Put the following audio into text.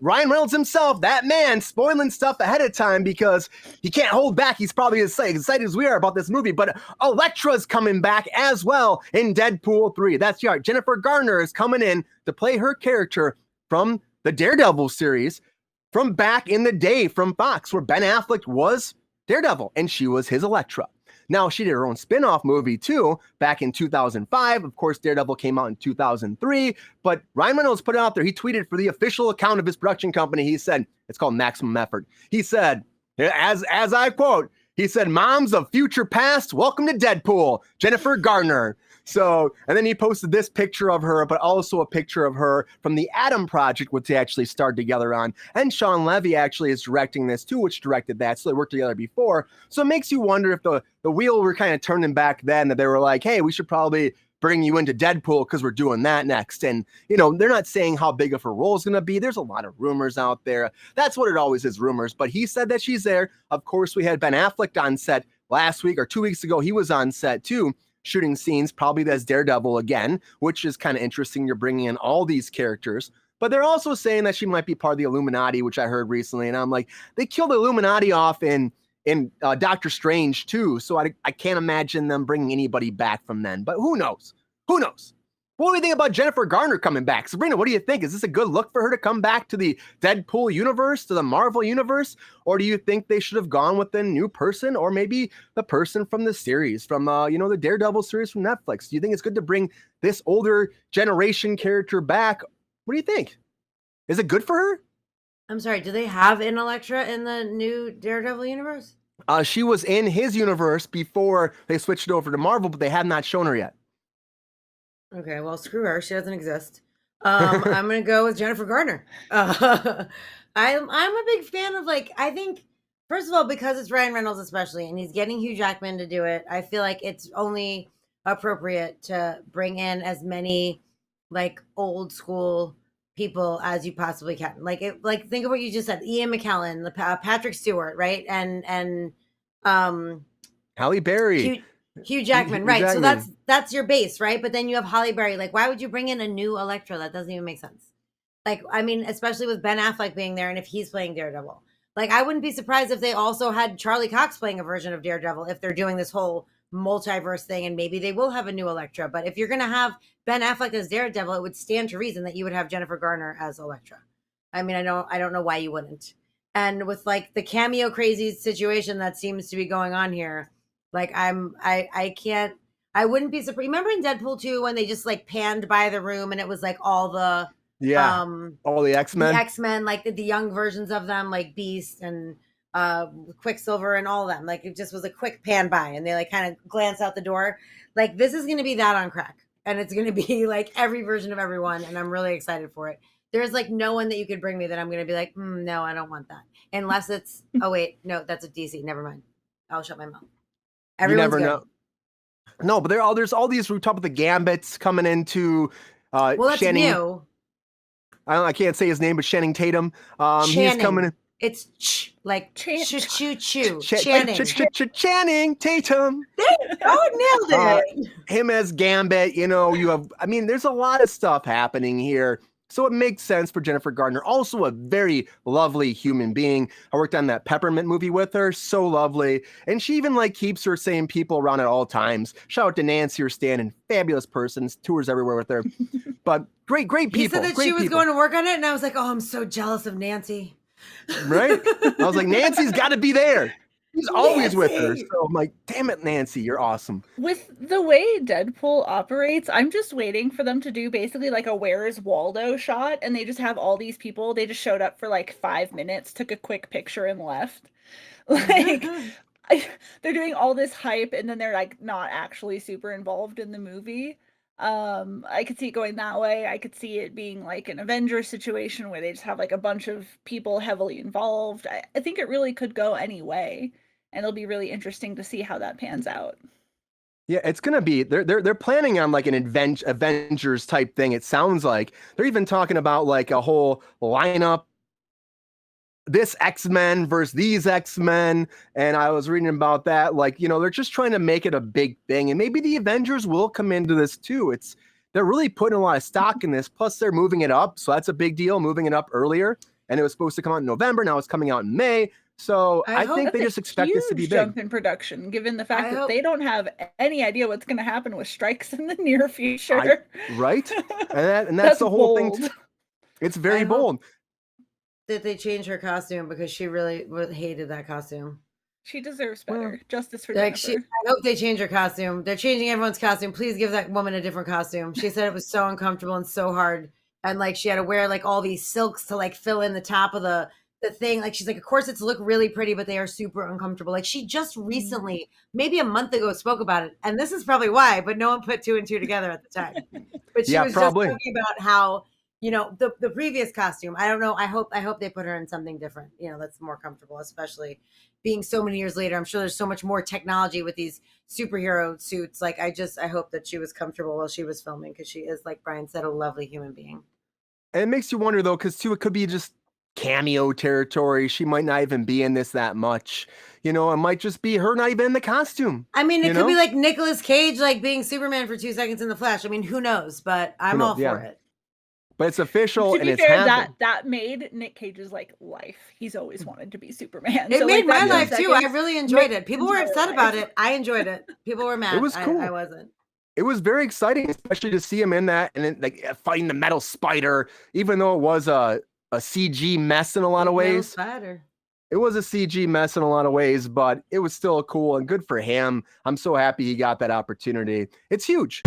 Ryan Reynolds himself, that man, spoiling stuff ahead of time because he can't hold back. He's probably as excited as we are about this movie. But Elektra's coming back as well in Deadpool 3. That's right. Jennifer Garner is coming in to play her character from the Daredevil series from back in the day from Fox, where Ben Affleck was Daredevil and she was his Elektra. Now, she did her own spin-off movie, too, back in 2005. Of course, Daredevil came out in 2003, but Ryan Reynolds put it out there. He tweeted for the official account of his production company. He said, it's called Maximum Effort. He said, as I quote, he said, "Moms of future past, welcome to Deadpool, Jennifer Garner." So, and then he posted this picture of her, but also a picture of her from the Adam Project, which they actually starred together on. And Sean Levy actually is directing this too, which directed that. So they worked together before. So it makes you wonder if the wheel were kind of turning back then, that they were like, hey, we should probably bring you into Deadpool because we're doing that next. And, you know, they're not saying how big of her role is going to be. There's a lot of rumors out there. That's what it always is, rumors. But he said that she's there. Of course, we had Ben Affleck on set last week or 2 weeks ago. He was on set too, shooting scenes, probably as Daredevil again, which is kind of interesting. You're bringing in all these characters. But they're also saying that she might be part of the Illuminati, which I heard recently. And I'm like, they killed the Illuminati off in Doctor Strange too, so I can't imagine them bringing anybody back from then. But who knows? Who knows? What do you think about Jennifer Garner coming back? Sabrina, what do you think? Is this a good look for her to come back to the Deadpool universe, to the Marvel universe? Or do you think they should have gone with a new person, or maybe the person from the series, from the Daredevil series from Netflix? Do you think it's good to bring this older generation character back? What do you think? Is it good for her? I'm sorry, do they have an Elektra in the new Daredevil universe? She was in his universe before they switched over to Marvel, but they have not shown her yet. Okay, well, screw her. She doesn't exist. I'm gonna go with Jennifer Garner. I'm a big fan of, like, I think, first of all, because it's Ryan Reynolds especially, and he's getting Hugh Jackman to do it, I feel like it's only appropriate to bring in as many, like, old school people as you possibly can. Like, think of what you just said: Ian McKellen, Patrick Stewart, right, and Halle Berry, Hugh Jackman, right? Jackman. So that's your base, right? But then you have Halle Berry. Like, why would you bring in a new Elektra? That doesn't even make sense. Like, I mean, especially with Ben Affleck being there, and if he's playing Daredevil, like, I wouldn't be surprised if they also had Charlie Cox playing a version of Daredevil if they're doing this whole multiverse thing, and maybe they will have a new Elektra. But if you're gonna have Ben Affleck as Daredevil, it would stand to reason that you would have Jennifer Garner as Elektra. I mean, I don't know why you wouldn't. And with, like, the cameo crazy situation that seems to be going on here, like, I wouldn't be surprised. Remember in Deadpool 2 when they just, like, panned by the room and it was like all the all the X-Men, like the young versions of them, like Beast and Quicksilver and all of them. Like, it just was a quick pan by and they, like, kind of glance out the door. Like, this is going to be that on crack, and it's going to be like every version of everyone, and I'm really excited for it. There's, like, no one that you could bring me that I'm going to be like, no, I don't want that, unless it's oh wait, no, that's a DC. Never mind. I'll shut my mouth. Everyone's you never know. No, but there's all these top of the Gambits coming into well, that's Channing, new. I can't say his name, but Channing Tatum. He's coming in. It's like choo choo. Channing Tatum. Oh, nailed it. Him as Gambit. You have. I mean, there's a lot of stuff happening here. So it makes sense for Jennifer Garner. Also a very lovely human being. I worked on that Peppermint movie with her. So lovely. And she even, like, keeps her same people around at all times. Shout out to Nancy or Stan, and fabulous person. Tours everywhere with her. But great people. He said that she was going to work on it, and I was like, oh, I'm so jealous of Nancy. Right? I was like, Nancy's got to be there. He's always with her. So I'm like, damn it, Nancy, you're awesome. With the way Deadpool operates, I'm just waiting for them to do basically like a Where's Waldo shot, and they just have all these people. They just showed up for like 5 minutes, took a quick picture, and left. Like, they're doing all this hype, and then they're, like, not actually super involved in the movie. I could see it going that way. I could see it being like an Avengers situation where they just have, like, a bunch of people heavily involved. I think it really could go any way, and it'll be really interesting to see how that pans out. Yeah, it's gonna be. They're planning on, like, an Avengers type thing. It sounds like they're even talking about, like, a whole lineup. This X-Men versus these X-Men, and I was reading about that. Like, they're just trying to make it a big thing, and maybe the Avengers will come into this too. They're really putting a lot of stock in this. Plus, they're moving it up, so that's a big deal. Moving it up earlier. and it was supposed to come out in November. Now it's coming out in May. So I think they just expect this to be big. Jump in production, given the fact that they don't have any idea what's going to happen with strikes in the near future. Right? And that's the whole thing. It's very bold. That they change her costume because she really hated that costume. She deserves better. Justice for Jennifer. I hope they change her costume. They're changing everyone's costume. Please give that woman a different costume. She said it was so uncomfortable and so hard. And like she had to wear like all these silks to like fill in the top of the thing. Like she's like, of course it's look really pretty, but they are super uncomfortable. Like she just recently, maybe a month ago, spoke about it. And this is probably why, but no one put 2 and 2 together at the time. But she was just talking about how, you know, the previous costume, I don't know. I hope they put her in something different, you know, that's more comfortable, especially being so many years later. I'm sure there's so much more technology with these superhero suits. Like I hope that she was comfortable while she was filming, because she is, like Brian said, a lovely human being. And it makes you wonder though, because too, it could be just cameo territory. She might not even be in this that much. You know, it might just be her not even in the costume. I mean, it could be like Nicolas Cage, like being Superman for 2 seconds in The Flash. I mean, who knows? But I'm all for it. But it's official, to be and it's fair, happened. that made Nick Cage's like life. He's always wanted to be Superman. It so, made like, my life too. I really enjoyed it. People were upset about it. I enjoyed it. People were mad. It was cool. I wasn't. It was very exciting, especially to see him in that and then like fighting the metal spider, even though it was a CG mess in a lot of ways. It was a CG mess in a lot of ways, but it was still cool and good for him. I'm so happy he got that opportunity. It's huge.